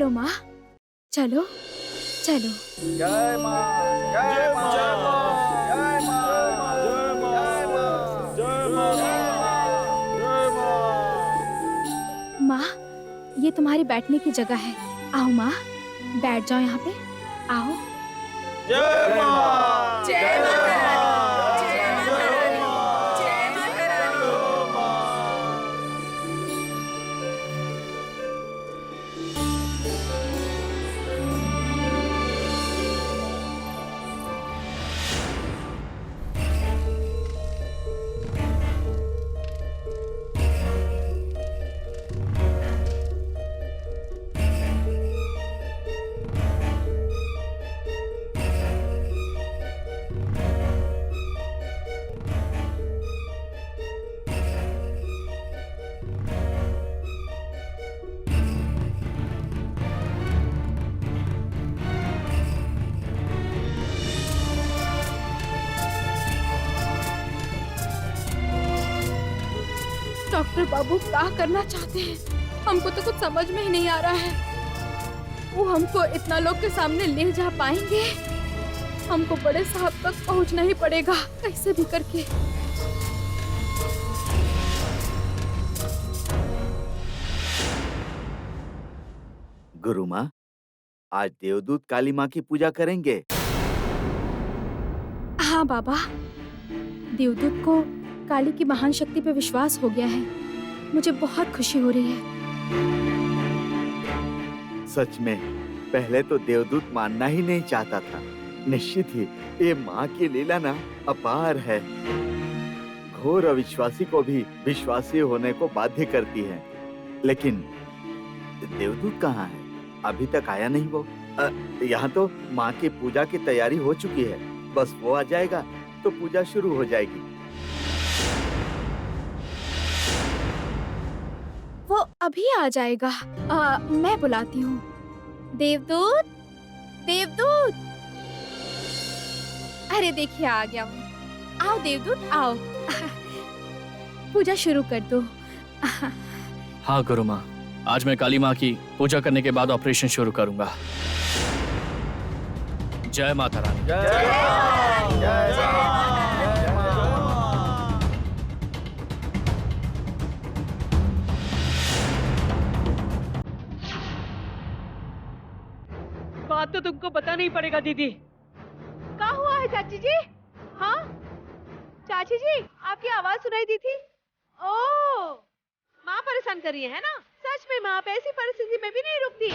चलो माँ, चलो चलो। जय माँ, जय माँ, जय माँ, जय माँ, जय माँ, जय माँ, जय माँ। माँ, ये तुम्हारी बैठने की जगह है। आओ माँ, बैठ जाओ यहाँ पे। आओ। जय माँ, जय माता रानी, जय जय माता रानी, माँ, जय माता रानी। जय माँ। डॉक्टर बाबू क्या करना चाहते हैं? हमको तो कुछ समझ में ही नहीं आ रहा है। वो हमको इतना लोग के सामने ले जा पाएंगे? हमको बड़े साहब तक पहुंचना ही पड़ेगा कैसे भी करके। गुरु माँ, आज देवदूत काली माँ की पूजा करेंगे। हाँ बाबा, देवदूत को काली की महान शक्ति पे विश्वास हो गया है। मुझे बहुत खुशी हो रही है। सच में पहले तो देवदूत मानना ही नहीं चाहता था। निश्चित ही ये माँ की लीला ना अपार है। घोर अविश्वासी को भी विश्वासी होने को बाध्य करती है। लेकिन देवदूत कहाँ है? अभी तक आया नहीं वो। यहाँ तो माँ की पूजा की तैयारी हो चुकी है। बस वो आ जाएगा तो पूजा शुरू हो जाएगी। वो अभी आ जाएगा। मैं बुलाती हूँ। देवदूत, देवदूत। अरे देखिए आ गया वो। आओ देवदूत आओ। पूजा शुरू कर दो। हाँ गुरु माँ, आज मैं काली माँ की पूजा करने के बाद ऑपरेशन शुरू करूंगा। जय माता रानी। जय माँ, जय माँ, जय माँ। बात तो तुमको पता नहीं पड़ेगा दीदी। क्या हुआ है चाची जी? हाँ चाची जी, आपकी आवाज सुनाई दी थी। ओह, माँ परेशान कर रही है ना? सच में माँ ऐसी परिस्थिति में भी नहीं रुकती।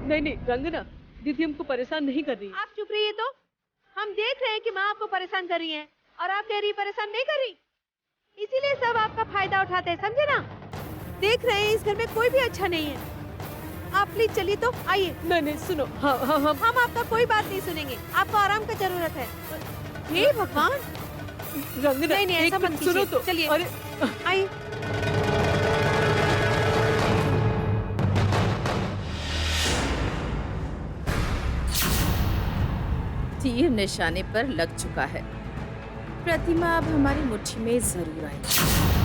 नहीं रंजना, दीदी हमको परेशान नहीं कर रही। आप चुप रहिए तो। हम देख रहे हैं कि माँ आपको परेशान कर रही है और आप कह रही परेशान नहीं कर रही। इसीलिए सब आपका फायदा उठाते हैं, समझे ना? देख रहे हैं इस घर में कोई भी अच्छा नहीं है। आप प्लीज चलिए तो आइए। नहीं सुनो, हाँ हम आपका कोई बात नहीं सुनेंगे। आपको आराम का जरूरत है। हे भगवान, रंजना नहीं ऐसा मत कीजिए। सुनो तो, चलिए आइए। तीर निशाने पर लग चुका है। प्रतिमा अब हमारी मुट्ठी में जरूर आएगी।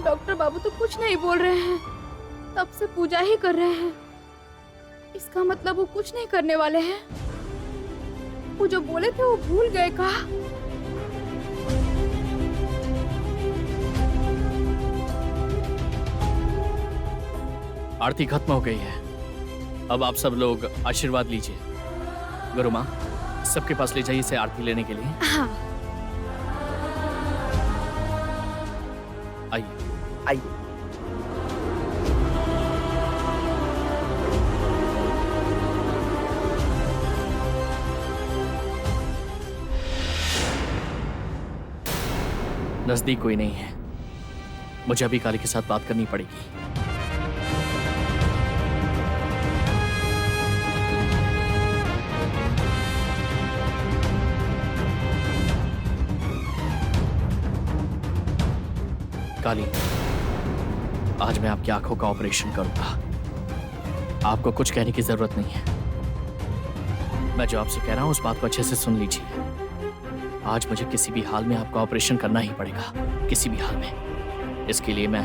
डॉक्टर बाबू तो कुछ नहीं बोल रहे हैं। तब से पूजा ही कर रहे हैं। इसका मतलब वो कुछ नहीं करने वाले हैं। वो जो बोले थे वो भूल गए का? आरती खत्म हो गई है। अब आप सब लोग आशीर्वाद लीजिए। गुरु माँ, सबके पास ले जाइए इसे आरती लेने के लिए। हाँ आइए। आइए। नजदीक कोई नहीं है, मुझे अभी काली के साथ बात करनी पड़ेगी। काली, आज मैं आपकी आंखों का ऑपरेशन करूंगा। आपको कुछ कहने की जरूरत नहीं है। मैं जो आपसे कह रहा हूं उस बात को अच्छे से सुन लीजिए। आज मुझे किसी भी हाल में आपका ऑपरेशन करना ही पड़ेगा, किसी भी हाल में। इसके लिए मैं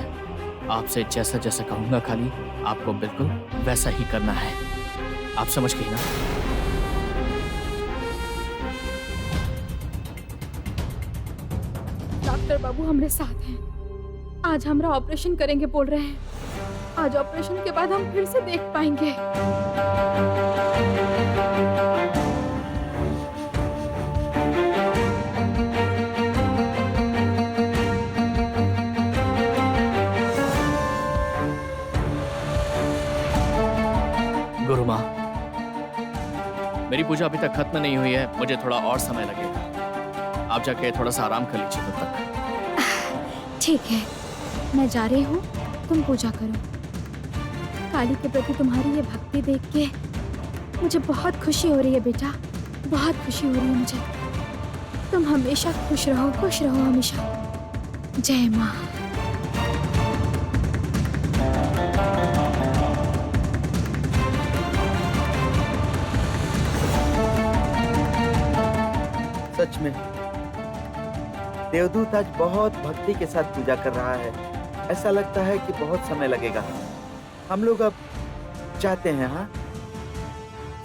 आपसे जैसा जैसा कहूंगा काली, आपको बिल्कुल वैसा ही करना है। आप समझ गई ना? डॉक्टर बाबू हमारे साथ हैं। आज हमारा ऑपरेशन करेंगे बोल रहे हैं। आज ऑपरेशन के बाद हम फिर से देख पाएंगे। गुरु माँ, मेरी पूजा अभी तक खत्म नहीं हुई है, मुझे थोड़ा और समय लगेगा। आप जाके थोड़ा सा आराम कर लीजिए तब तक। ठीक है, मैं जा रही हूँ, तुम पूजा करो। काली के प्रति तुम्हारी ये भक्ति देख के मुझे बहुत खुशी हो रही है बेटा, बहुत खुशी हो रही है मुझे। तुम हमेशा खुश रहो हमेशा। जय माँ। सच में देवदूत आज बहुत भक्ति के साथ पूजा कर रहा है। ऐसा लगता है कि बहुत समय लगेगा। हम लोग अब जाते हैं। हाँ,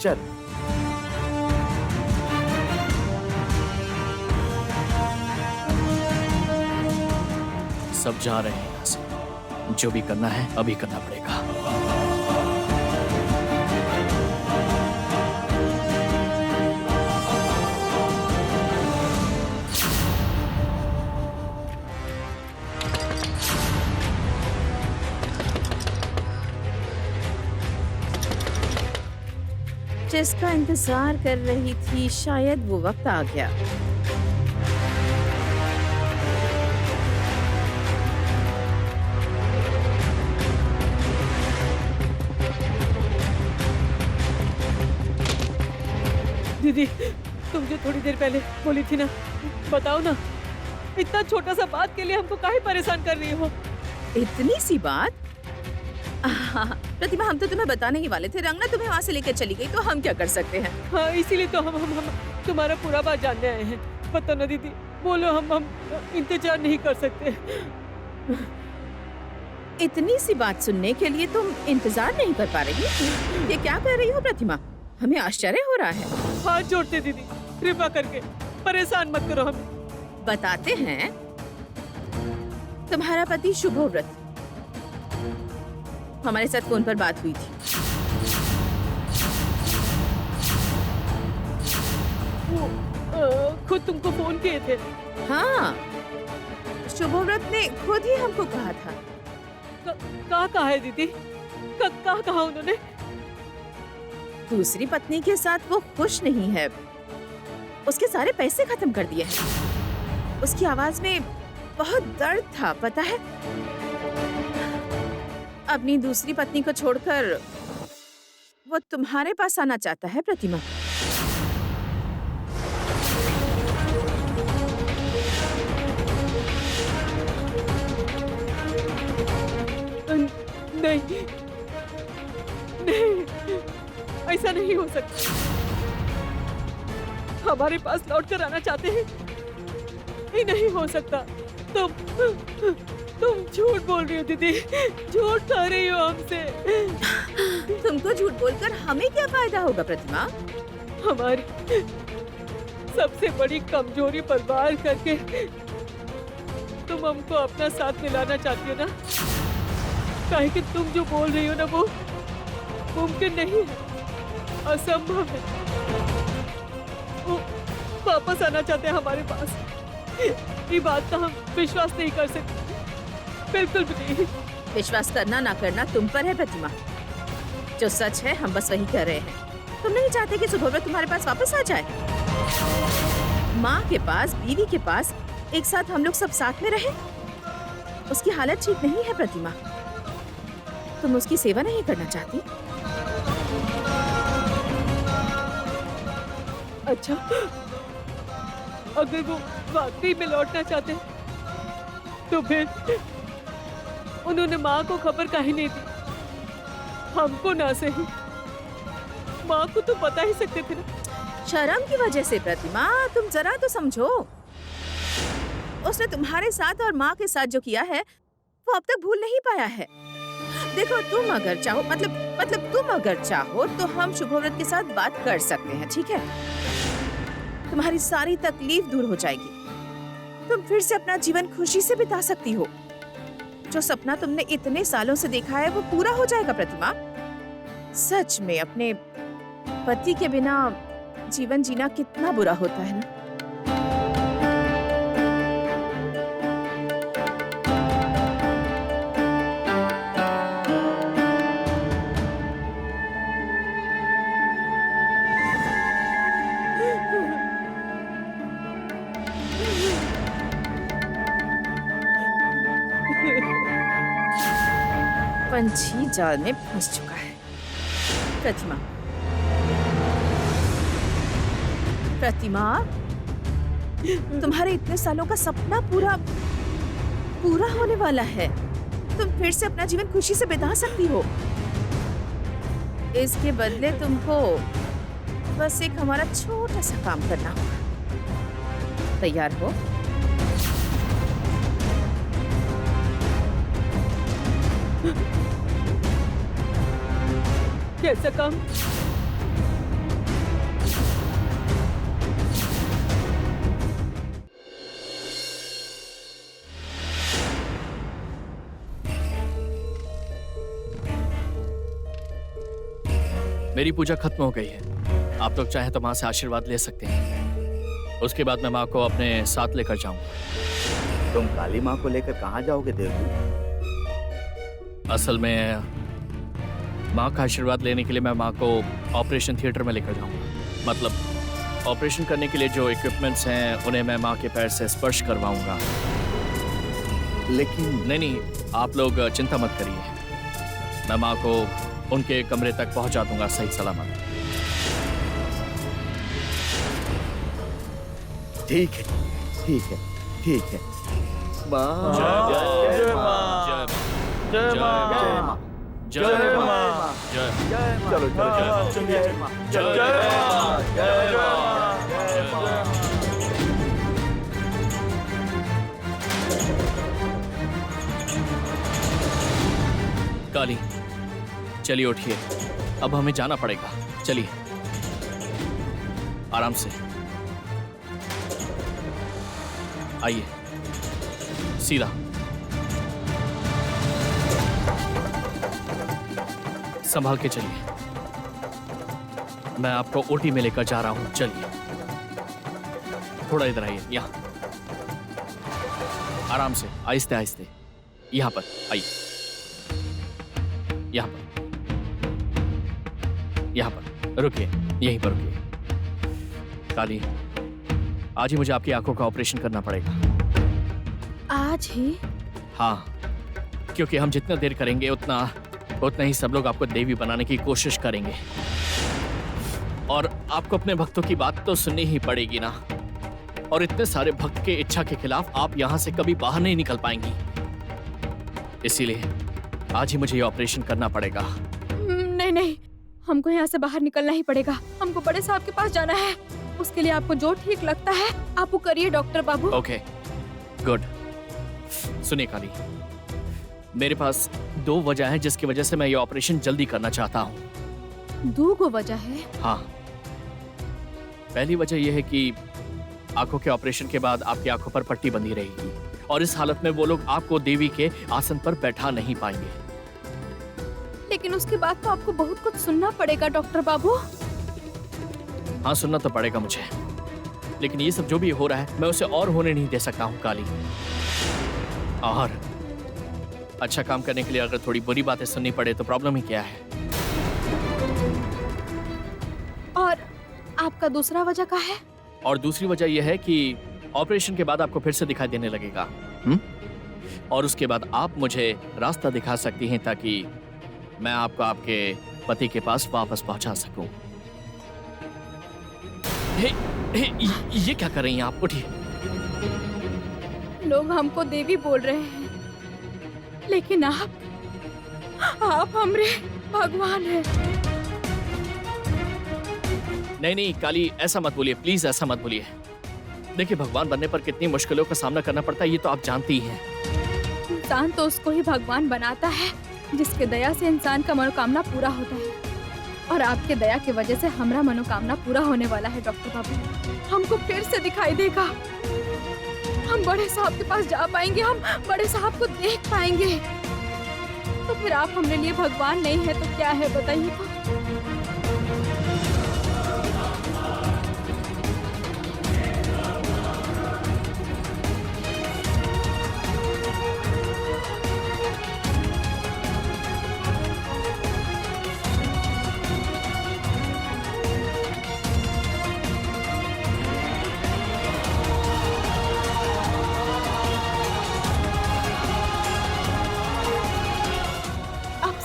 चल। सब जा रहे हैं यहाँ से। जो भी करना है अभी करना पड़ेगा। जिसका इंतजार कर रही थी, शायद वो वक्त आ गया। दीदी, तुम जो थोड़ी देर पहले बोली थी ना, बताओ ना, इतना छोटा सा बात के लिए हमको काहे परेशान कर रही हो? इतनी सी बात? प्रतिमा, हम तो तुम्हें बताने ही वाले थे। रंगना तुम्हें वहाँ से लेकर चली गई तो हम क्या कर सकते हैं? हाँ, इसीलिए तो हम तुम्हारा पूरा बात जानने आए हैं। पता ना दीदी, बोलो, हम इंतजार नहीं कर सकते। इतनी सी बात सुनने के लिए तुम इंतजार नहीं कर पा रही? ये क्या कर रही हो प्रतिमा? हमें आश्चर्य हो रहा है। हाथ जोड़ते दीदी, कृपा करके परेशान मत करो हमें। बताते हैं। तुम्हारा पति शुभव्रत, हमारे साथ फोन पर बात हुई थी। वो खुद तुमको फोन किए थे? हाँ, शुभव्रत ने खुद ही हमको कहा था। कहा है दीदी? कहा उन्होंने? दूसरी पत्नी के साथ वो खुश नहीं है। उसके सारे पैसे खत्म कर दिए हैं। उसकी आवाज में बहुत दर्द था, पता है? अपनी दूसरी पत्नी को छोड़कर वो तुम्हारे पास आना चाहता है प्रतिमा। नहीं, ऐसा नहीं हो सकता। हमारे पास लौट कर आना चाहते हैं? ये नहीं हो सकता। तुम झूठ बोल रही हो दीदी, झूठ कह रही हो हमसे। तुमको झूठ बोलकर हमें क्या फायदा होगा प्रतिमा? हमारी सबसे बड़ी कमजोरी पर वार करके तुम हमको अपना साथ मिलाना चाहती हो ना? काहे कि तुम जो बोल रही हो ना, वो मुमकिन नहीं है, असंभव है। वो वापस आना चाहते हैं हमारे पास। ये बात तो हम विश्वास नहीं कर सकते, बिल्कुल भी नहीं। विश्वास करना ना करना तुम पर है प्रतिमा। जो सच है हम बस वही कर रहे हैं। तुम नहीं चाहते कि शुभव्रत तुम्हारे पास वापस आ जाए? माँ के पास, बीवी के पास एक साथ हम लोग सब साथ में रहे। उसकी हालत ठीक नहीं है प्रतिमा। तुम उसकी सेवा नहीं करना चाहती? अच्छा, अगर वो वाकई में लौटना चाहते तो फिर उन्होंने माँ को खबर काहे नहीं दी? हमको ना सही, माँ को तो बता ही सकते थे ना। शर्म की वजह से प्रतिमा, तुम जरा तो समझो। उसने तुम्हारे साथ और माँ के साथ जो किया है वो अब तक भूल नहीं पाया है। देखो, तुम अगर चाहो, मतलब तुम अगर चाहो तो हम शुभव्रत के साथ बात कर सकते हैं, ठीक है? तुम्हारी सारी तकलीफ दूर हो जाएगी। तुम फिर से अपना जीवन खुशी से बिता सकती हो। जो सपना तुमने इतने सालों से देखा है वो पूरा हो जाएगा प्रतिमा। सच में अपने पति के बिना जीवन जीना कितना बुरा होता है ना। पंछी जाल में फंस चुका है। प्रतिमा, प्रतिमा, तुम्हारे इतने सालों का सपना पूरा होने वाला है। तुम फिर से अपना जीवन खुशी से बिता सकती हो। इसके बदले तुमको बस एक हमारा छोटा सा काम करना होगा। तैयार हो? कैसा काम? मेरी पूजा खत्म हो गई है। आप लोग चाहें तो माँ से आशीर्वाद ले सकते हैं। उसके बाद मैं माँ को अपने साथ लेकर जाऊंगा। तुम काली माँ को लेकर कहाँ जाओगे देवदूत? असल में माँ का आशीर्वाद लेने के लिए मैं माँ को ऑपरेशन थिएटर में लेकर जाऊंगा। मतलब ऑपरेशन करने के लिए जो इक्विपमेंट्स हैं उन्हें मैं माँ के पैर से स्पर्श करवाऊंगा। लेकिन नहीं, आप लोग चिंता मत करिए। मैं माँ को उनके कमरे तक पहुंचा दूंगा सही सलामत। ठीक है, ठीक है, ठीक है। माँ, जय माँ, जय माँ, जय माँ, जय जय माँ, माँ, जय जय माँ। चलो चलो हाँ, चलो। जय माँ, जय माँ, जय माँ, जय माँ। काली, चलिए उठिए, अब हमें जाना पड़ेगा। चलिए, आराम से आइए, सीधा। संभाल के चलिए, मैं आपको ओटी में लेकर जा रहा हूं। चलिए, थोड़ा इधर आइए, यहाँ आराम से, आहिस्ते आहिस्ते। यहाँ पर आइए, यहाँ पर, यहाँ पर रुकिए, यहीं पर रुकिए। काली, आज ही मुझे आपकी आंखों का ऑपरेशन करना पड़ेगा। आज ही? हाँ, क्योंकि हम जितना देर करेंगे उतना ही सब लोग आपको देवी बनाने की कोशिश करेंगे। और आपको अपने भक्तों की बात तो सुननी ही पड़ेगी ना। और इतने सारे भक्त के इच्छा के खिलाफ आप यहाँ से कभी बाहर नहीं निकल पाएंगी। इसीलिए आज ही मुझे ये ऑपरेशन करना पड़ेगा। नहीं नहीं, हमको यहाँ से बाहर निकलना ही पड़ेगा। हमको बड़े साहब के पास जाना है। उसके लिए आपको जो ठीक लगता है आप वो करिए डॉक्टर बाबू। Okay, good. सुनिए काली, मेरे पास 2 वजह है जिसकी वजह से मैं ये ऑपरेशन जल्दी करना चाहता हूँ। 2 वजह है? हाँ, पहली वजह यह है कि आंखों के ऑपरेशन के बाद आपकी आंखों पर पट्टी बंधी रहेगी और इस हालत में वो लोग आपको देवी के आसन पर बैठा नहीं पाएंगे। लेकिन उसके बाद तो आपको बहुत कुछ सुनना पड़ेगा डॉक्टर बाबू। हाँ, सुनना तो पड़ेगा मुझे, लेकिन ये सब जो भी हो रहा है मैं उसे और होने नहीं दे सकता हूँ काली। और अच्छा काम करने के लिए अगर थोड़ी बुरी बातें सुननी पड़े तो प्रॉब्लम ही क्या है। और आपका दूसरा वजह क्या है? और दूसरी वजह यह है कि ऑपरेशन के बाद आपको फिर से दिखाई देने लगेगा। और उसके बाद आप मुझे रास्ता दिखा सकती हैं ताकि मैं आपको आपके पति के पास वापस पहुंचा सकूं। ये क्या कर रही हैं आप? उठिए। लोग हमको देवी बोल रहे हैं, लेकिन आप हमरे भगवान हैं। नहीं काली, ऐसा मत बोलिए, प्लीज ऐसा मत बोलिए। देखिए, भगवान बनने पर कितनी मुश्किलों का सामना करना पड़ता है, ये तो आप जानती ही हैं। इंसान तो उसको ही भगवान बनाता है जिसके दया से इंसान का मनोकामना पूरा होता है। और आपके दया की वजह से हमारा मनोकामना पूरा होने वाला है डॉक्टर बाबू। हमको फिर से दिखाई देगा, हम बड़े साहब के पास जा पाएंगे, हम बड़े साहब को देख पाएंगे। तो फिर आप हमारे लिए भगवान नहीं है तो क्या है बताइए तो?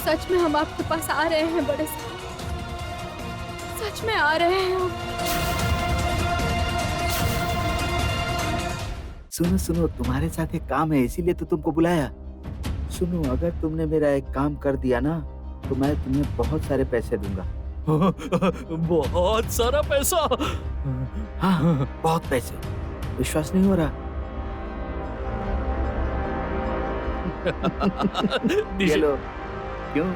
सच में हम आपके पास आ रहे हैं बड़े साहब, सच में आ रहे हैं हम। सुनो सुनो, तुम्हारे साथ एक काम है, इसीलिए तो तुमको बुलाया। सुनो, अगर तुमने मेरा एक काम कर दिया ना तो मैं तुम्हें बहुत सारे पैसे दूंगा। बहुत सारा पैसा? हाँ, बहुत पैसे। विश्वास नहीं हो रहा? चलो, क्यों?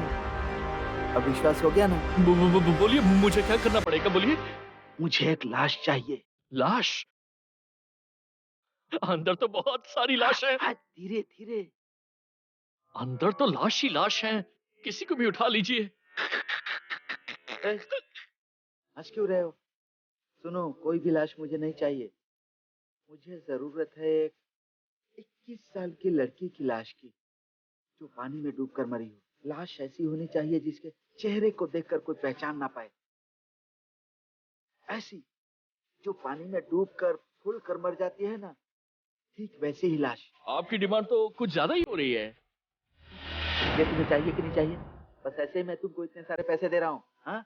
अब विश्वास हो गया ना? बोलिए, मुझे क्या करना पड़ेगा? बोलिए। मुझे एक लाश चाहिए। लाश? अंदर तो बहुत सारी लाश है। धीरे धीरे। अंदर तो लाश ही लाश है, किसी को भी उठा लीजिए। हंस क्यों रहे हो? सुनो, कोई भी लाश मुझे नहीं चाहिए। मुझे जरूरत है एक 21 साल की लड़की की लाश की, जो पानी में डूबकर मरी हो। लाश ऐसी होनी चाहिए जिसके चेहरे को देखकर कोई पहचान ना पाए। ऐसी जो पानी में डूबकर फूल कर मर जाती है ना, ठीक वैसी ही लाश। आपकी डिमांड तो कुछ ज्यादा ही हो रही है। ये तुम्हें चाहिए कि नहीं चाहिए? बस ऐसे ही मैं तुमको इतने सारे पैसे दे रहा हूँ। हाँ,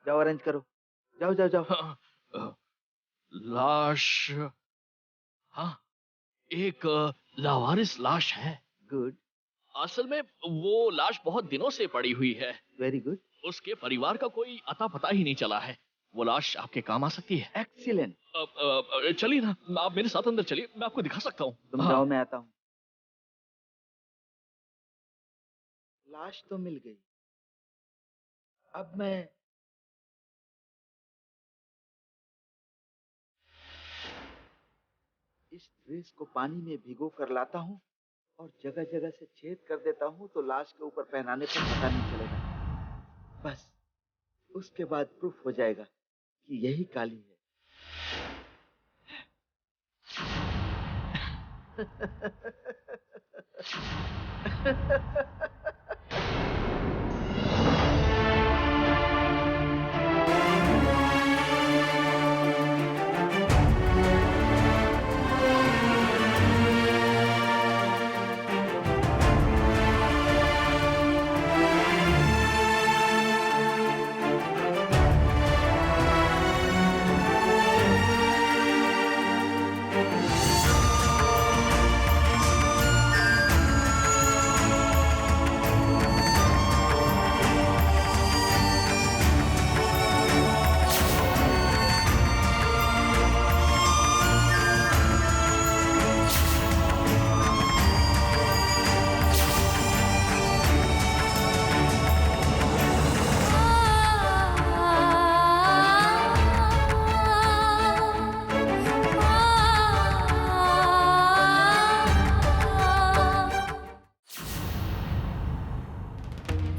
जाओ अरेंज करो, जाओ जाओ जाओ। लाश? हाँ, एक लावारिस लाश है। गुड। असल में वो लाश बहुत दिनों से पड़ी हुई है। Very good. उसके परिवार का कोई अता पता ही नहीं चला है। वो लाश आपके काम आ सकती है। एक्सीलेंट। चलिए ना, आप मेरे साथ अंदर चलिए, मैं आपको दिखा सकता हूँ। तुम जाओ, मैं आता हूँ। लाश तो मिल गई, अब मैं इस ड्रेस को पानी में भिगो कर लाता हूँ और जगह जगह से छेद कर देता हूँ, तो लाश के ऊपर पहनाने पर पता नहीं चलेगा। बस उसके बाद प्रूफ हो जाएगा कि यही काली है।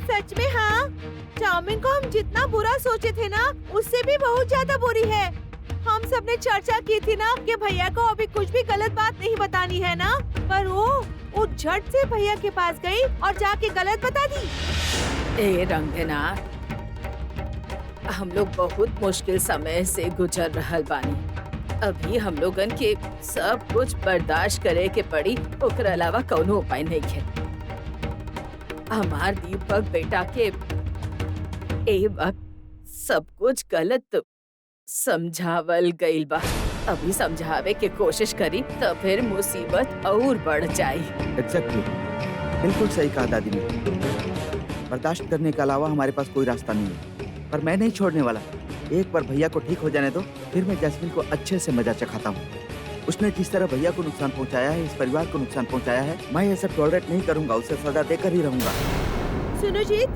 सच में हाँ, चाउमीन को हम जितना बुरा सोचे थे ना, उससे भी बहुत ज्यादा बुरी है। हम सब ने चर्चा की थी ना कि भैया को अभी कुछ भी गलत बात नहीं बतानी है ना, पर वो झट से भैया के पास गई और जाके गलत बता दी। ए रंजना, हम लोग बहुत मुश्किल समय से गुजर रहल बानी। अभी हम लोगन के सब कुछ बर्दाश्त करे के पड़ी, ओकर अलावा कौनो उपाय नहीं है। हमार दीपक बेटा के ए वक्त सब कुछ गलत समझावल गइल बा। अभी समझावे के कोशिश करी तो फिर मुसीबत और बढ़ जाई। एग्जैक्टली, बिल्कुल सही कहा दादी ने। बर्दाश्त करने के अलावा हमारे पास कोई रास्ता नहीं है, पर मैं नहीं छोड़ने वाला। एक बार भैया को ठीक हो जाने दो, फिर मैं जैस्मिन को अच्छे से मजा चखाता हूँ। उसने जिस तरह भैया को नुकसान पहुँचाया है, इस परिवार को नुकसान पहुँचाया है, मैं ये सब टॉलरेट नहीं करूँगा। उसे सजा देकर ही रहूंगा। सुनो जीत,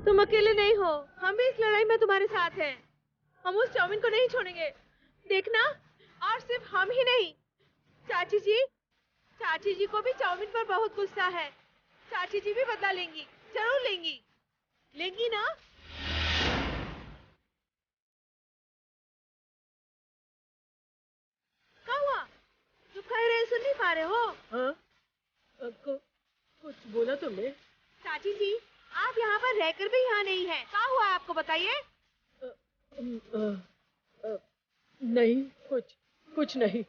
तुम अकेले नहीं हो, हम भी इस लड़ाई में तुम्हारे साथ हैं। हम उस चाउमीन को नहीं छोड़ेंगे, देखना। और सिर्फ हम ही नहीं, चाची जी को भी चाउमीन पर बहुत गुस्सा है। चाची जी भी बदला लेंगी, जरूर लेंगी ना। क्या हुआ? चुप कह रहे, सुन नहीं पा रहे हो? हाँ? कुछ बोला तुमने? चाची जी, आप यहाँ पर रहकर भी यहाँ नहीं है। क्या हुआ आपको, बताइए। नहीं, कुछ नहीं,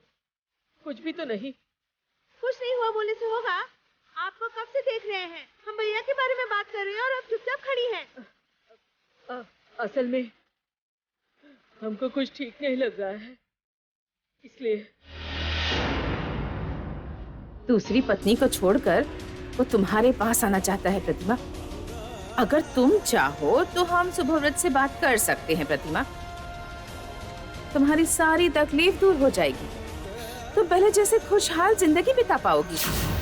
कुछ भी तो नहीं। कुछ नहीं हुआ बोलने से होगा? आपको कब से देख रहे हैं, हम भैया के बारे में बात कर रहे हैं और आप चुपचाप खड़ी हैं। असल में हमको कुछ ठीक नहीं लग रहा है, इसलिए। दूसरी पत्नी को छोड़कर वो तुम्हारे पास आना चाहता है प्रतिमा। अगर तुम चाहो तो हम सुभव्रत से बात कर सकते हैं प्रतिमा। तुम्हारी सारी तकलीफ दूर हो जाएगी, तुम पहले जैसे खुशहाल जिंदगी बिता पाओगी।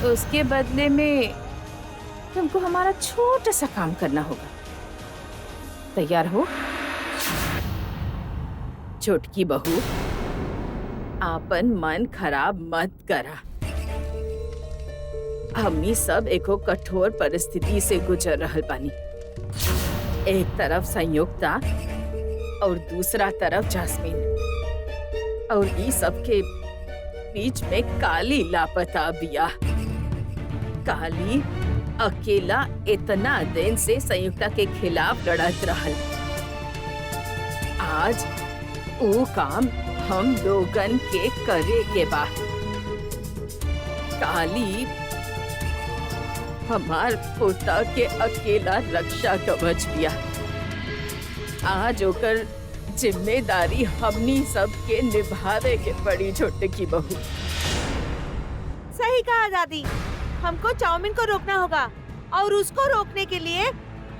उसके बदले में तुमको हमारा छोटा सा काम करना होगा। तैयार हो? छोटकी बहू, आपन मन खराब मत करा। हमनी सब एको कठोर परिस्थिति से गुजर रहल बानी। एक तरफ संयुक्ता और दूसरा तरफ जैस्मिन, और ई सब के बीच में काली लापता बिया। काली अकेला इतना दिन से संयुक्ता के खिलाफ लड़त रहल। आज वो काम हम लोगन के करे के बा। काली हमार पोता के अकेला रक्षा कवच बिया। आज ओकर जिम्मेदारी हमनी सब के निभावे के पड़ी। छोटे की बहू, सही कहा दादी, हमको चाउमीन को रोकना होगा और उसको रोकने के लिए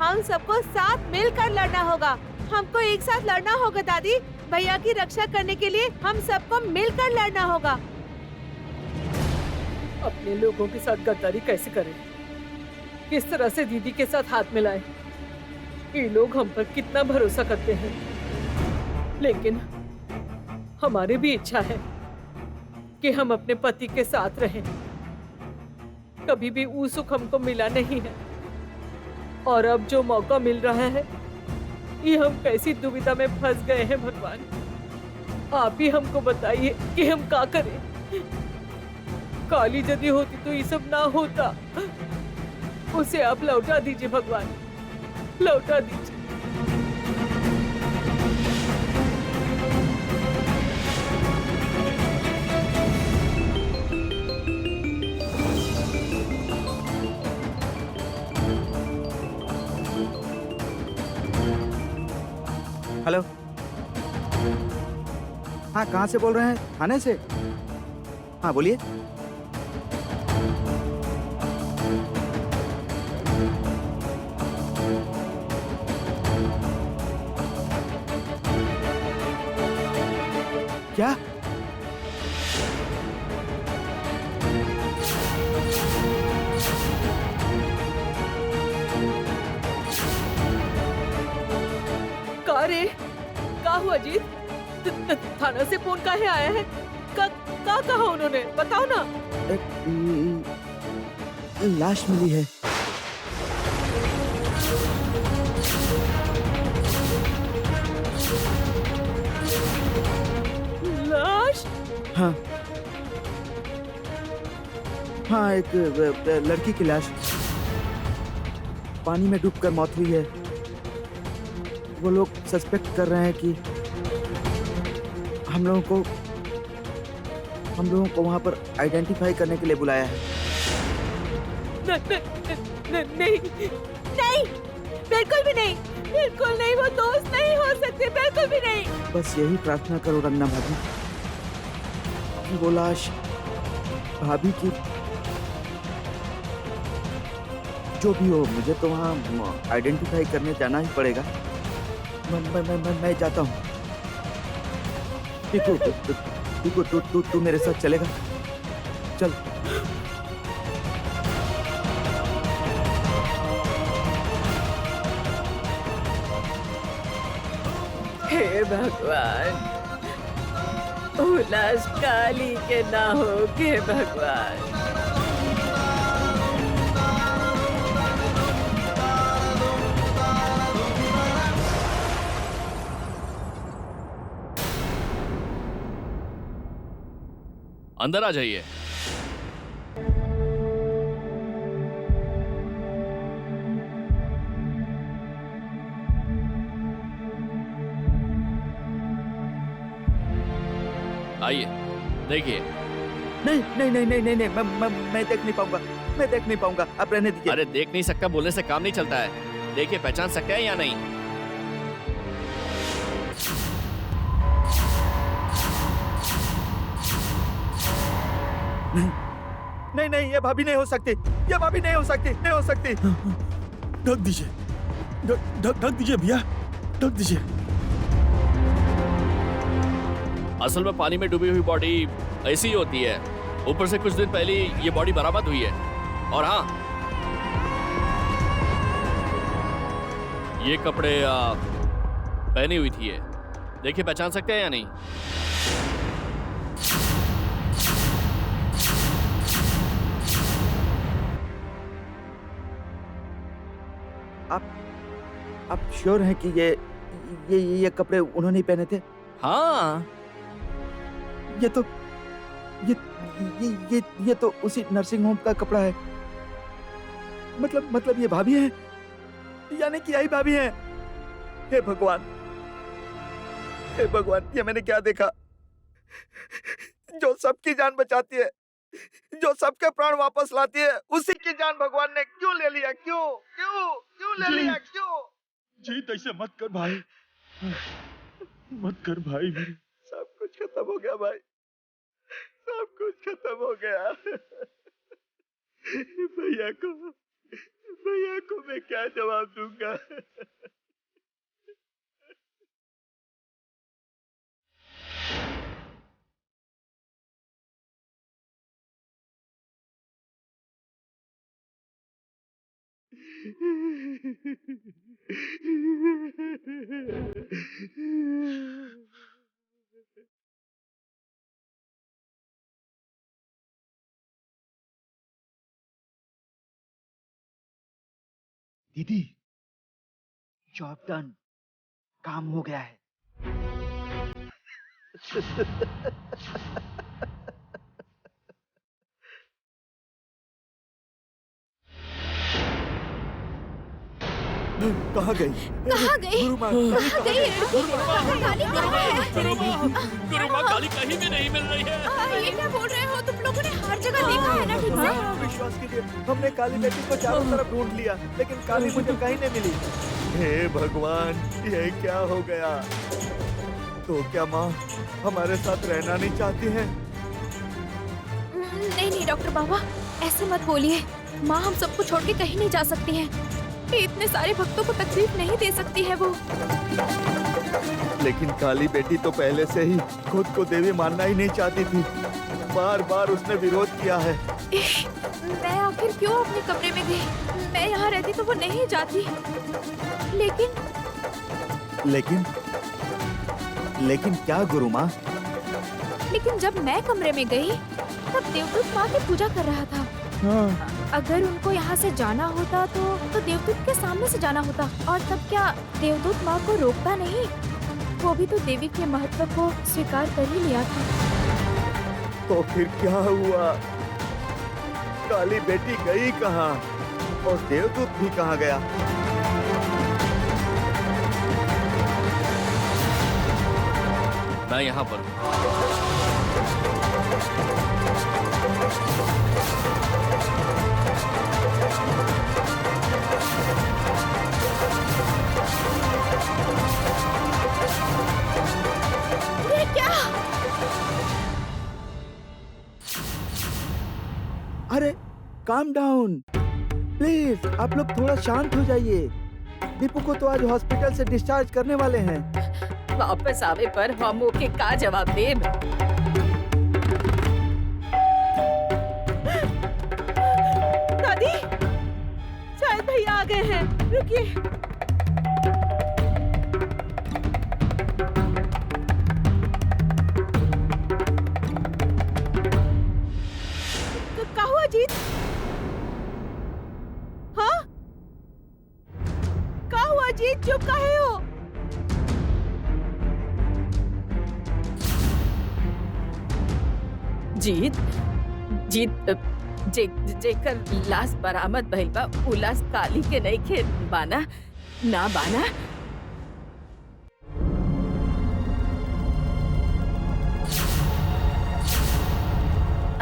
हम सबको साथ मिलकर लड़ना होगा। हमको एक साथ लड़ना होगा दादी। भैया की रक्षा करने के लिए हम सबको मिलकर लड़ना होगा। अपने लोगों के साथ गद्दारी कैसे करें? किस तरह से दीदी के साथ हाथ मिलाएं? ये लोग हम पर कितना भरोसा करते हैं, लेकिन हमारी भी इच्छा है कि हम अपने पति के साथ रहें। कभी भी वो सुख हमको मिला नहीं है, और अब जो मौका मिल रहा है, ये हम कैसी दुविधा में फंस गए हैं। भगवान, आप ही हमको बताइए कि हम क्या करें। काली यदि होती तो ये सब ना होता। उसे आप लौटा दीजिए भगवान, लौटा दीजिए। हेलो, हाँ, कहाँ से बोल रहे हैं? थाने से? हाँ, बोलिए। क्या? रे, क्या हुआ जीत? थाना से फोन काहे आया है? का कहा उन्होंने, बताओ ना। लाश मिली है। लाश? हाँ हाँ, एक लड़की की लाश पानी में डूबकर मौत हुई है। वो लोग सस्पेक्ट कर रहे हैं कि हम लोगों को वहाँ पर आइडेंटिफाई करने के लिए बुलाया है। नहीं नहीं, बिल्कुल भी नहीं, बिल्कुल नहीं, वो दोस्त नहीं हो सकते, बिल्कुल भी नहीं। बस यही प्रार्थना करो रंगना भाभी कि वो लाश भाभी की जो भी हो, मुझे तो वहाँ आइडेंटिफाई करने जाना ही पड़ेगा। मैं जाता हूँ। तू मेरे साथ चलेगा? चल। हे भगवान, उलास काली के ना हो के भगवान। अंदर आ जाइए। आइए, देखिए। नहीं नहीं नहीं नहीं नहीं नहीं, मैं देख नहीं पाऊंगा, मैं देख नहीं पाऊंगा, आप रहने दीजिए। अरे देख नहीं सकता बोलने से काम नहीं चलता है। देखिए, पहचान सकते हैं या नहीं? नहीं नहीं, ये भाभी नहीं हो सकती, ये भाभी नहीं हो सकती, नहीं हो सकती। ढक दीजिए, ढक दीजिए भैया, ढक दीजिए। असल में पानी में डूबी हुई बॉडी ऐसी ही होती है। ऊपर से कुछ दिन पहले ये बॉडी बरामद हुई है। और हाँ, ये कपड़े पहनी हुई थी। देखिए, पहचान सकते हैं या नहीं? आप श्योर हैं कि ये कपड़े उन्होंने ही पहने थे? हाँ। ये तो उसी नर्सिंग होम का कपड़ा है। मतलब ये भाभी है, यानी कि यही भाभी है। हे भगवान, हे भगवान, ये मैंने क्या देखा? जो सबकी जान बचाती है, जो सबके प्राण वापस लाती है, उसी की जान भगवान ने क्यों ले लिया? क्यों ले लिया? जीत, ऐसे मत कर भाई, मत कर भाई। सब कुछ खत्म हो गया भाई, सब कुछ खत्म हो गया। भैया को मैं क्या जवाब दूंगा? दीदी, जॉब डन, काम हो गया है। कहाँ गई? कहाँ गई? गुरु माँ, कहाँ गई? काली कहाँ है? गुरु माँ काली कहीं भी नहीं मिल रही है। ये क्या बोल रहे हो? तुम लोगों ने हर जगह देखा है ना ठीक से? विश्वास कीजिए, हमने काली बेटी को चारों तरफ ढूंढ लिया, लेकिन काली मुझे कहीं नहीं मिली। हे भगवान, ये क्या हो गया? तो क्या माँ हमारे साथ रहना नहीं चाहती है? नहीं डॉक्टर बाबा, ऐसे मत बोलिए। माँ हम सबको छोड़ के कहीं नहीं जा सकती है। इतने सारे भक्तों को तकलीफ नहीं दे सकती है वो। लेकिन काली बेटी तो पहले से ही खुद को देवी मानना ही नहीं चाहती थी। बार बार उसने विरोध किया है। मैं आखिर क्यों अपने कमरे में गई? मैं यहाँ रहती तो वो नहीं जाती। लेकिन क्या गुरु माँ? लेकिन जब मैं कमरे में गई तब देवदूत माँ की पूजा कर रहा था। हाँ। अगर उनको यहाँ से जाना होता तो देवदूत के सामने से जाना होता। और तब क्या देवदूत माँ को रोकता नहीं? वो भी तो देवी के महत्व को स्वीकार कर ही लिया था। तो फिर क्या हुआ? काली बेटी गई कहाँ? और देवदूत भी कहाँ गया? मैं यहाँ पर हूँ। ये क्या? अरे काम डाउन प्लीज, आप लोग थोड़ा शांत हो जाइए। दीपू को तो आज हॉस्पिटल से डिस्चार्ज करने वाले हैं। वापस आवे पर हम ओके का जवाब देब? दादी, शायद भैया आ गए हैं। रुकिए। क्या हुआ जीत? हाँ? क्या हुआ जीत? चुप काहे हो? जीत जीत जेकर लाश बरामद भइल बा उ लाश काली के नहीं खे बाना ना बाना।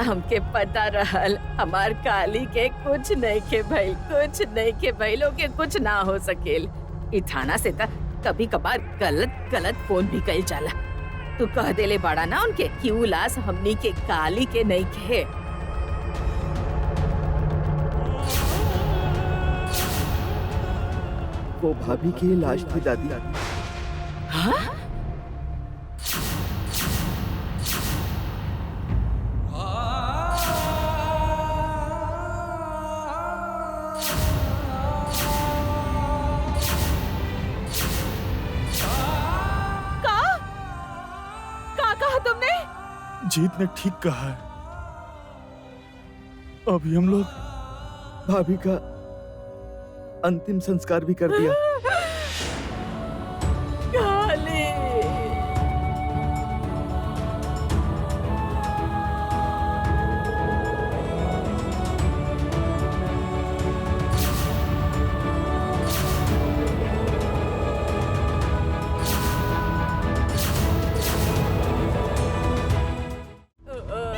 हमके पता रहल हमार काली के कुछ नहीं के भइल, कुछ नहीं के भइलो के कुछ ना हो सकेल। ई थाना से त कभी कभार गलत फोन भी कइल जाला। तू कह देले बड़ा ना उनके कि उ लाश हमनी के काली के नहीं खे। वो भाभी की लाश थी दादी। हाँ? क्या कहा तुमने? जीत ने ठीक कहा है। अभी हम लोग भाभी का अंतिम संस्कार भी कर दिया। काली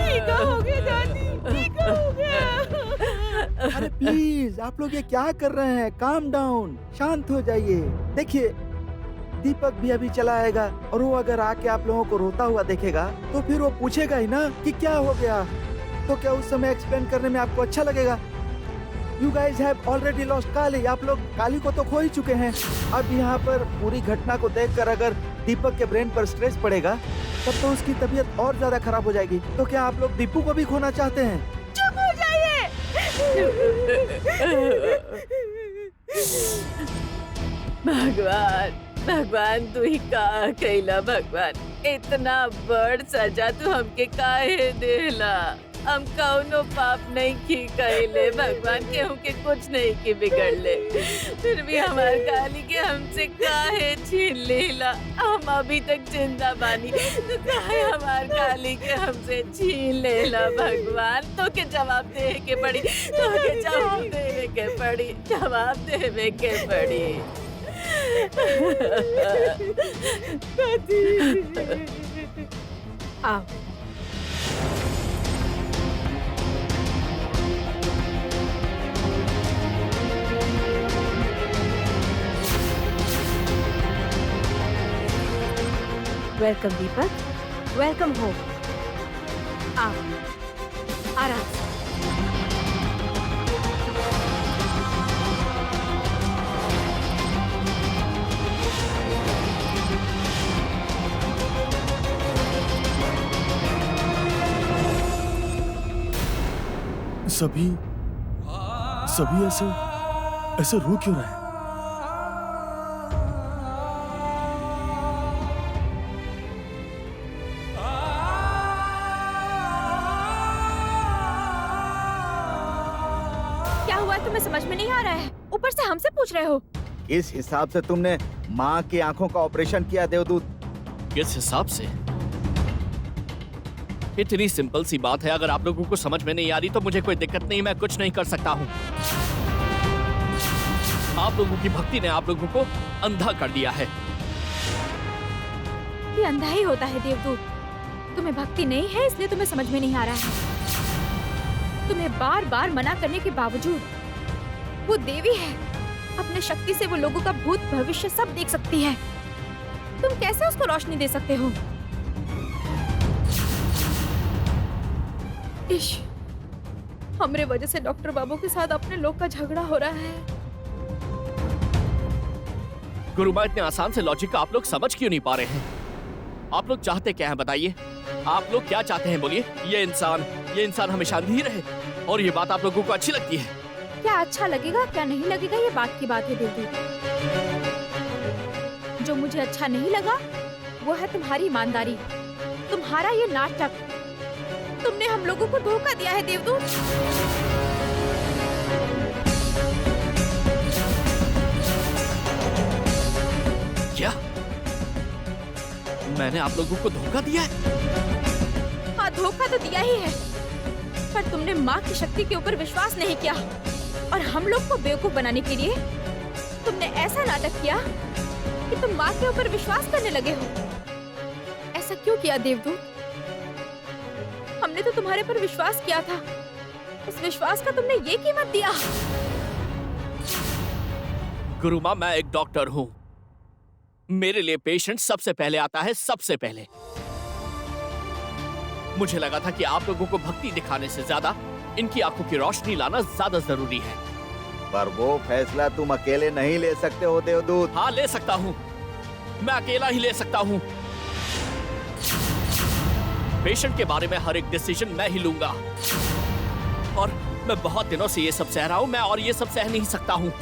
ठीक हो गया दादी, ठीक हो गया। अरे प्लीज आप लोग ये क्या कर रहे हैं? काम डाउन, शांत हो जाइए। देखिए दीपक भी अभी चला आएगा और वो अगर आके आप लोगों को रोता हुआ देखेगा तो फिर वो पूछेगा ही ना कि क्या हो गया। तो क्या उस समय एक्सप्लेन करने में आपको अच्छा लगेगा? You guys have already lost Kali. आप लोग काली को तो खो ही चुके हैं। अब यहाँ पर पूरी घटना को देखकर अगर दीपक के ब्रेन पर स्ट्रेस पड़ेगा तब तो उसकी तबीयत और ज्यादा खराब हो जाएगी। तो क्या आप लोग दीपू को भी खोना चाहते हैं? चुप हो जाइए। भगवान भगवान तू ही का कैला। भगवान इतना बड़ सजा तू हमके काहे देला? हम कौनो पाप नहीं की कैले। भगवान के हमके कुछ नहीं की बिगड़ले, फिर भी हमार काली के हमसे काहे छीन लेला? हम अभी तक जिंदा बानी, तो काहे हमार काली के हमसे छीन लेला? भगवान तो के जवाब दे के पड़ी, तो के जवाब देवे के पड़ी, जवाब देवे के पड़ी। आओ। वेलकम दीपक, वेलकम होम। आओ, आराम से। सभी ऐसे रो क्यों रहे हैं? क्या हुआ तुम्हें समझ में नहीं आ रहा है? ऊपर से हमसे पूछ रहे हो। किस हिसाब से तुमने माँ की आंखों का ऑपरेशन किया देवदूत? किस हिसाब से? इतनी सिंपल सी बात है, अगर आप लोगों को समझ में नहीं आ रही तो मुझे कोई दिक्कत नहीं, मैं कुछ नहीं कर सकता हूँ। आप लोगों की भक्ति ने आप लोगों को अंधा कर दिया है। व्यक्ति अंधा ही होता है देवदूत। तुम्हें भक्ति नहीं है इसलिए तुम्हें समझ में नहीं आ रहा है। तुम्हें बार बार मना करने के बावजूद वो देवी है। अपने शक्ति से वो लोगों का भूत भविष्य सब देख सकती है। तुम कैसे उसको रोशनी दे सकते हो? इश, हमरे वजह से डॉक्टर बाबू के साथ अपने लोग का झगड़ा हो रहा है। गुरुमा, इतने आसान से लॉजिक का आप लोग समझ क्यों नहीं पा रहे हैं? आप लोग चाहते क्या हैं बताइए? आप लोग क्या चाहते हैं बोलिए? ये इंसान हमेशा अंधी ही रहे और ये बात आप लोगों को अच्छी लगती है? क्या अच्छा लगेगा क्या नहीं लगेगा ये बात की बात है देवदूत। जो मुझे अच्छा नहीं लगा वो है तुम्हारी ईमानदारी, तुम्हारा ये नाटक। तुमने हम लोगों को धोखा दिया है देवदूत। क्या मैंने आप लोगों को धोखा दिया है? हाँ, धोखा तो दिया ही है, पर तुमने माँ की शक्ति के ऊपर विश्वास नहीं किया और हम लोग को बेवकूफ बनाने के लिए तुमने ऐसा नाटक किया कि तुम माँ के ऊपर विश्वास करने लगे हो। ऐसा क्यों किया देवदूत? हमने तो तुम्हारे पर विश्वास किया था, उस विश्वास का तुमने ये कीमत दिया। गुरुमा, मैं एक डॉक्टर हूँ। मेरे लिए पेशेंट सबसे पहले आता है, सबसे पहले। मुझे लगा था कि आप लोगों को भक्ति दिखाने से ज्यादा इनकी आंखों की रोशनी लाना ज्यादा जरूरी है। पर वो फैसला तुम अकेले नहीं ले सकते हो देवदूत। हाँ, ले सकता हूँ, मैं अकेला ही ले सकता हूँ। पेशेंट के बारे में हर एक डिसीजन मैं ही लूंगा और मैं बहुत दिनों से ये सब सह रहा हूँ। मैं और ये सब सह नहीं सकता हूँ।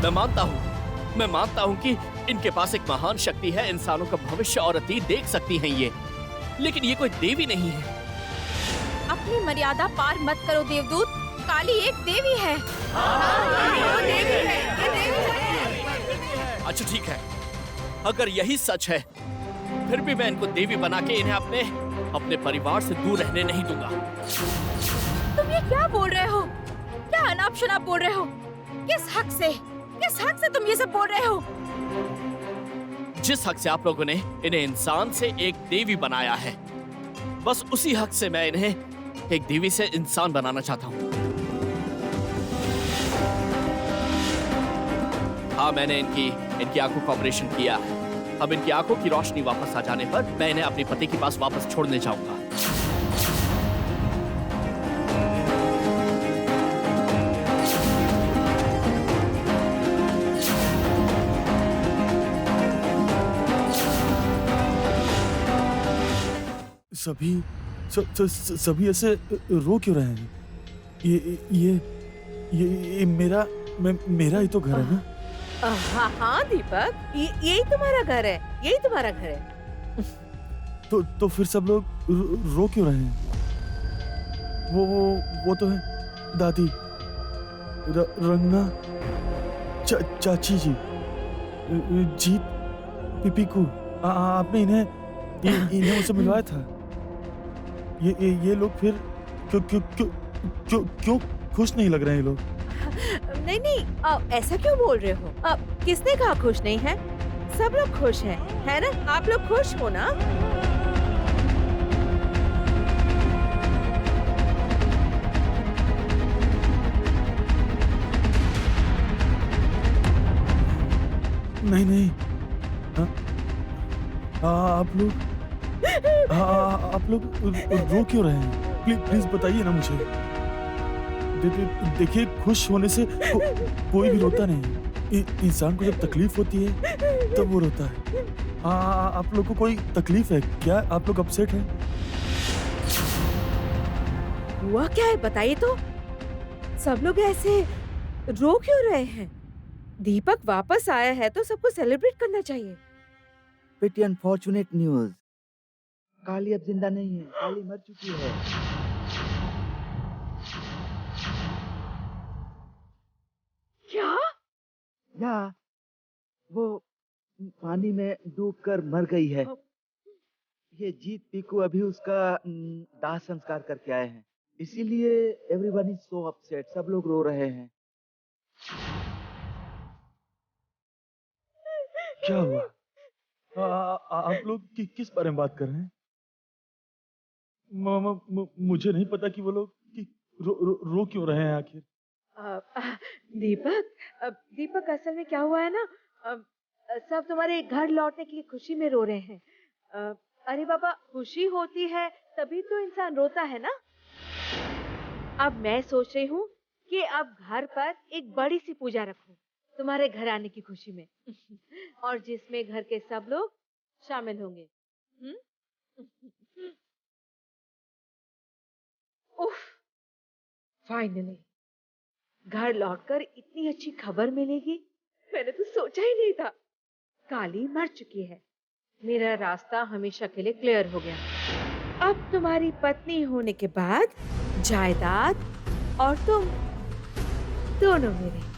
मैं मानता हूँ कि इनके पास एक महान शक्ति है, इंसानों का भविष्य और अतीत देख सकती हैं ये, लेकिन ये कोई देवी नहीं है। अपनी मर्यादा पार मत करो देवदूत, काली एक देवी है। वो देवी है, ये देवी है। अच्छा ठीक है, अगर यही सच है फिर भी मैं इनको देवी बना के इन्हें अपने परिवार से दूर रहने नहीं दूंगा। तुम ये क्या बोल रहे हो? क्या अनाप शनाप बोल रहे हो? किस हक से तुम ये सब बोल रहे हो? जिस हक से आप लोगों ने इन्हें इंसान से एक देवी बनाया है, बस उसी हक से मैं इन्हें एक देवी से इंसान बनाना चाहता हूँ। हाँ, मैंने इनकी आंखों का ऑपरेशन किया है। अब इनकी आंखों की रोशनी वापस आ जाने पर मैं इन्हें अपने पति के पास वापस छोड़ने जाऊंगा। सभी ऐसे रो क्यों रहे हैं? ये मेरा ही तो घर है ना। हाँ हाँ दीपक, यही तुम्हारा घर है, यही तुम्हारा घर है। तो फिर सब लोग रो क्यों रहे हैं? वो तो है दादी, रंगना, चाची जी, जीत, पिपीकू। आपने इन्हें मुझसे मिलवाया था। ये लोग फिर क्यों खुश नहीं लग रहे हैं ये लोग? नहीं, ऐसा क्यों बोल रहे हो? किसने कहा खुश नहीं है? सब लोग खुश हैं, है ना? आप लोग खुश हो ना? नहीं, आप लोग रो क्यों रहे हैं? प्लीज बताइए ना मुझे। देखिए, खुश होने से कोई भी रोता नहीं। इंसान को जब तकलीफ होती है तब वो रोता है। आप लोग को कोई तकलीफ है क्या? आप लोग अपसेट हैं? हुआ क्या है बताइए तो? सब लोग ऐसे रो क्यों रहे हैं? दीपक वापस आया है तो सबको सेलिब्रेट करना चाहिए। बेटी, अनफॉर्चुनेट न्यूज, काली अब जिंदा नहीं है, काली मर चुकी है। क्या? या वो पानी में डूबकर मर गई है। ये जीत पीकू अभी उसका दाह संस्कार करके आए हैं, इसीलिए एवरीवन इज सो अपसेट, सब लोग रो रहे हैं। क्या हुआ? आप लोग किस बारे में बात कर रहे हैं? मुझे नहीं पता कि वो लोग रो क्यों रहे हैं आखिर। दीपक असल में क्या हुआ है ना, सब तुम्हारे घर लौटने की खुशी में रो रहे हैं। अरे बाबा, खुशी होती है तभी तो इंसान रोता है ना। अब मैं सोच रही हूँ कि अब घर पर एक बड़ी सी पूजा रखूं तुम्हारे घर आने की खुशी में और जिसमें घर के सब लोग शामिल होंगे। उफ, फाइनली घर लौटकर इतनी अच्छी खबर मिलेगी, मैंने तो सोचा ही नहीं था। काली मर चुकी है, मेरा रास्ता हमेशा के लिए क्लियर हो गया। अब तुम्हारी पत्नी होने के बाद जायदाद और तुम दोनों मेरे।